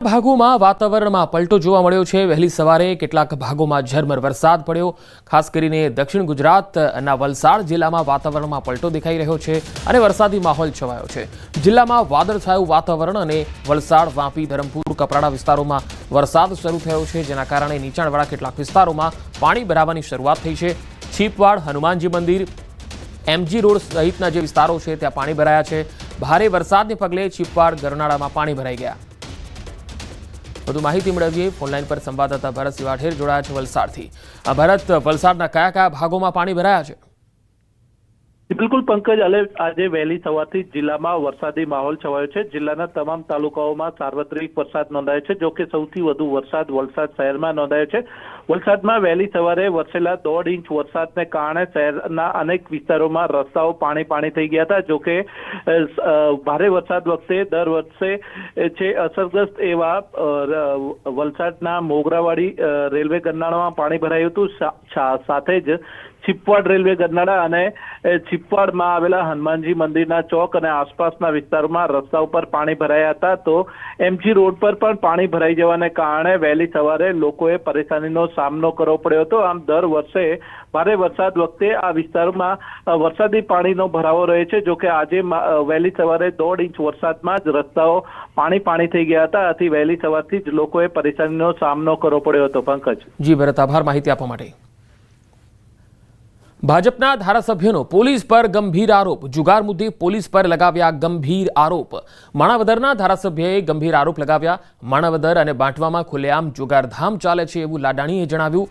ભાગોમાં વાતાવરણમાં પલટો જોવા મળ્યો છે। વહેલી સવારે કેટલાક ભાગોમાં ઝરમર વરસાદ પડ્યો। ખાસ કરીને દક્ષિણ ગુજરાતના વલસાડ જિલ્લામાં વાતાવરણમાં પલટો દેખાઈ રહ્યો છે અને વરસાદી માહોલ છવાયો છે। જિલ્લામાં વાદળછાયું વાતાવરણ અને વલસાડ, વાપી, ધરમપુર, કપરાડા વિસ્તારોમાં વરસાદ શરૂ થયો છે, જેના કારણે નીચાણવાળા કેટલાક વિસ્તારોમાં પાણી ભરાવાની શરૂઆત થઈ છે। છીપવાડ, હનુમાનજી મંદિર, એમજી રોડ સહિતના જે વિસ્તારો છે ત્યાં પાણી ભરાયા છે। ભારે વરસાદને પગલે છીપવાડ, ગરનાળામાં પાણી ભરાઈ ગયા। વધુ માહિતી મેળવીએ ફોનલાઈન પર સંવાદદાતા ભરત સિવાઠેર જોડાયા છે વલસાડથી। ભરત, વલસાડના કયા કયા ભાગોમાં પાણી ભરાયા છે? બિલકુલ પંકજ, આજે વહેલી સવારથી જિલ્લામાં વરસાદી માહોલ છવાયો છે। જિલ્લાના તમામ તાલુકાઓમાં સાર્વત્રિક વરસાદ નોંધાયો છે। જોકે સૌથી વધુ વરસાદ વલસાડ શહેરમાં નોંધાયો છે। વલસાડમાં વહેલી સવારે વરસેલા 1.5 ઇંચ વરસાદને કારણે શહેરના અનેક વિસ્તારોમાં રસ્તાઓ પાણી થઈ ગયા હતા। જોકે ભારે વરસાદ વખતે દર વર્ષે છે અસરગ્રસ્ત એવા વલસાડના મોગરાવાડી રેલવે ગરનાળામાં પાણી ભરાયું હતું। સાથે જ છીપવાડ રેલવે ગરનાળા અને છીપવાડમાં આવેલા હનુમાનજી મંદિરના ચોક અને આસપાસના વિસ્તારોમાં રસ્તા ઉપર પાણી ભરાયા હતા। તો એમજી રોડ પર પણ પાણી ભરાઈ જવાને કારણે વહેલી સવારે લોકોએ પરેશાનીનો સામનો કરવો પડ્યો હતો। આમ દર વર્ષે ભારે વરસાદ વખતે આ વિસ્તારમાં વરસાદી પાણીનો ભરાવો રહે છે। જોકે આજે વહેલી સવારે 1.5 ઇંચ વરસાદમાં જ રસ્તાઓ પાણી થઈ ગયા હતા। આથી વહેલી સવારથી જ લોકોએ પરેશાનીનો સામનો કરવો પડ્યો હતો। પંકજ જી ભરત, આભાર માહિતી આપવા માટે। ભાજપના ધારાસભ્યનો પોલીસ પર ગંભીર આરોપ। જુગાર મુદ્દે પોલીસ પર લગાવ્યા ગંભીર આરોપ। માણાવદરના ધારાસભ્યએ ગંભીર આરોપ લગાવ્યા। માણાવદર અને બાંટવામાં ખુલ્લેઆમ જુગારધામ ચાલે છે એવું લાડાણીએ જણાવ્યું।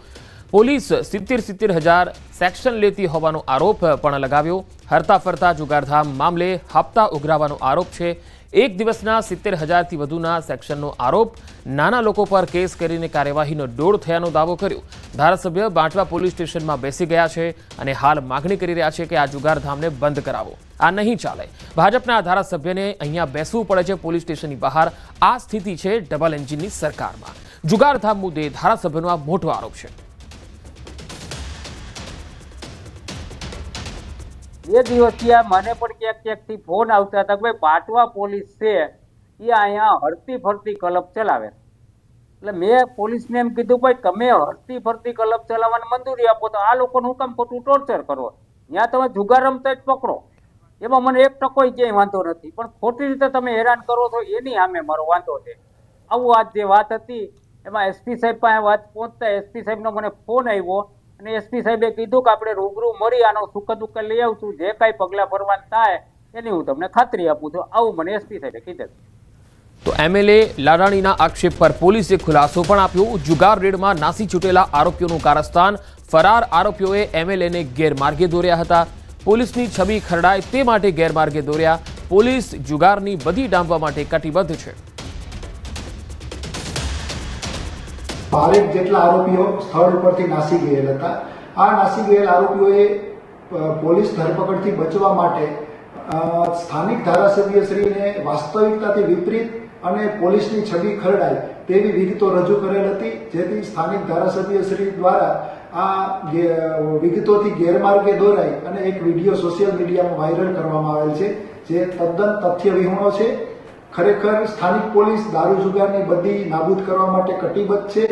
પોલીસ 70,000 સેક્શન લેતી હોવાનો આરોપ પણ લગાવ્યો। હરતા ફરતા જુગારધામ મામલે હપ્તા ઉઘરાવવાનો આરોપ છે। એક દિવસના 70,000થી વધુના સેક્શનનો આરોપ। નાના લોકો પર કેસ કરીને કાર્યવાહીનો દોર થયાનો દાવો કર્યો। ધારાસભ્ય બાંટવા પોલીસ સ્ટેશનમાં બેસી ગયા છે અને હાલ માગણી કરી રહ્યા છે કે આ જુગારધામને બંધ કરાવો। આ નહીં ચાલે। ભાજપના ધારાસભ્યને અહીંયા બેસવું પડે છે પોલીસ સ્ટેશનની બહાર। આ સ્થિતિ છે ડબલ એન્જિનની સરકારમાં। જુગારધામ મુદ્દે ધારાસભ્યનો આ મોટો આરોપ છે। એ દિવસથી મને પણ ક્યાંકથી ફોન આવતા હતા કે ભાઈ બાંટવા પોલીસ છે એ અહીંયા હરતી ફરતી ક્લબ ચલાવે। એટલે મેં પોલીસને એમ કીધું ભાઈ તમે હરતી ફરતી ક્લબ ચલાવવાની મંજૂરી આપો તો આ લોકોને હું કામ ખોટું ટોર્ચર કરો? ત્યાં તમે જુગાર રમતા જ પકડો, એમાં મને 1% ક્યાંય વાંધો નથી, પણ ખોટી રીતે તમે હેરાન કરો છો એની સામે મારો વાંધો છે। આવું આજ જે વાત હતી એમાં એસપી સાહેબ પાસે વાત પહોંચતા એસપી સાહેબનો મને ફોન આવ્યો અને એસપી સાહેબે કીધું કે આપણે રૂબરૂ મળી આનો સુખદ ઉકેલ લઈ આવશું, જે કાંઈ પગલાં ભરવાના થાય એની હું તમને ખાતરી આપું છું। આવું મને એસપી સાહેબે કીધું। તો એમએલએ લાડાણીના આક્ષેપ પર પોલીસે ખુલાસો પણ આપ્યો। જુગાર રેડમાં નાસી છૂટેલા આરોપીઓનું કારસ્તાન। ફરાર આરોપીઓએ એમએલએને ગેરમાર્ગે દોર્યા હતા। પોલીસની છબી ખરડાય તે માટે ગેરમાર્ગે દોર્યા। પોલીસ જુગારની બધી ડામવા માટે કટિબદ્ધ છે। 12 જેટલા આરોપીઓ સ્થળ ઉપરથી નાસી ગયેલ હતા। આ નાસી ગયેલ આરોપીઓએ પોલીસ ધરપકડથી બચવા માટે સ્થાનિક ધારાસભ્યશ્રીને વાસ્તવિકતાથી વિપરીત અને પોલીસની છબી ખરડાય તેવી વિગતો રજૂ કરેલ હતી, જેથી સ્થાનિક ધારાસભ્યશ્રી દ્વારા આ વિગતોથી ગેરમાર્ગે દોરાઈ અને એક વિડીયો સોશિયલ મીડિયામાં વાયરલ કરવામાં આવેલ છે, જે તદ્દન તથ્યવિહોણો છે। ખરેખર સ્થાનિક પોલીસ દારૂ જુગારની બધી નાબૂદ કરવા માટે કટિબદ્ધ છે।